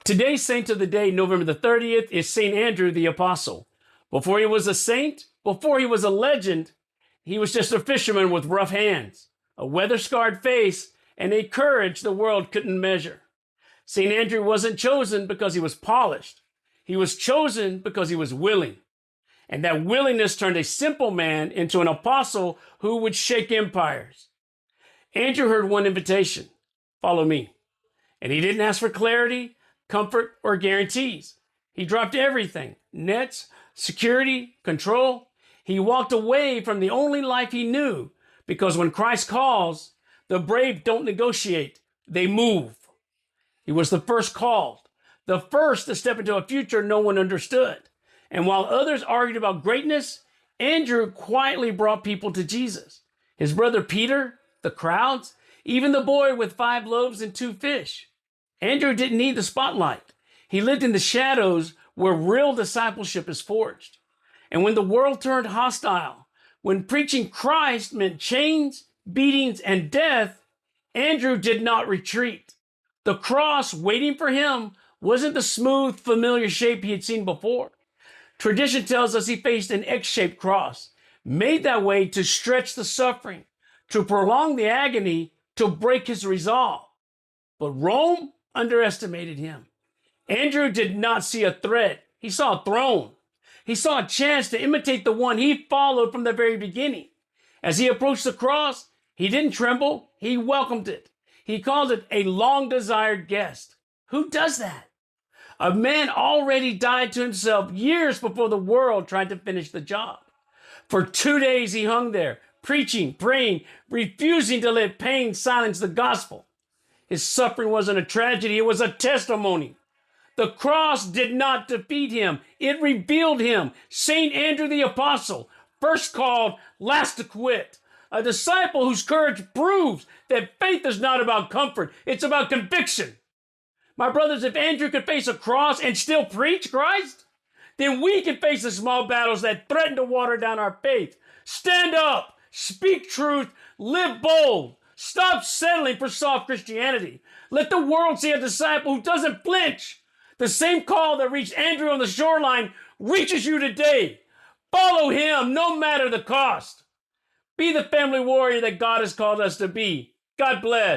Today's saint of the day, November the 30th, is St. Andrew the Apostle. Before he was a saint, before he was a legend, he was just a fisherman with rough hands, a weather-scarred face, and a courage the world couldn't measure. St. Andrew wasn't chosen because he was polished. He was chosen because he was willing. And that willingness turned a simple man into an apostle who would shake empires. Andrew heard one invitation: follow me. And he didn't ask for clarity, comfort, or guarantees. He dropped everything: nets, security, control. He walked away from the only life he knew, because when Christ calls, the brave don't negotiate, they move. He was the first called, the first to step into a future no one understood. And while others argued about greatness, Andrew quietly brought people to Jesus. His brother Peter, the crowds, even the boy with 5 loaves and 2 fish. Andrew didn't need the spotlight. He lived in the shadows where real discipleship is forged. And when the world turned hostile, when preaching Christ meant chains, beatings, and death, Andrew did not retreat. The cross waiting for him wasn't the smooth, familiar shape he had seen before. Tradition tells us he faced an X-shaped cross, made that way to stretch the suffering, to prolong the agony, to break his resolve. But Rome underestimated him. Andrew did not see a threat. He saw a throne. He saw a chance to imitate the one he followed from the very beginning. As he approached the cross, he didn't tremble. He welcomed it. He called it a long-desired guest. Who does that? A man already died to himself years before the world tried to finish the job. For 2 days he hung there, preaching, praying, refusing to let pain silence the gospel. His suffering wasn't a tragedy, it was a testimony. The cross did not defeat him, it revealed him. St. Andrew the Apostle, first called, last to quit. A disciple whose courage proves that faith is not about comfort, it's about conviction. My brothers, if Andrew could face a cross and still preach Christ, then we can face the small battles that threaten to water down our faith. Stand up, speak truth, live bold. Stop settling for soft Christianity. Let the world see a disciple who doesn't flinch. The same call that reached Andrew on the shoreline reaches you today. Follow him no matter the cost. Be the family warrior that God has called us to be. God bless.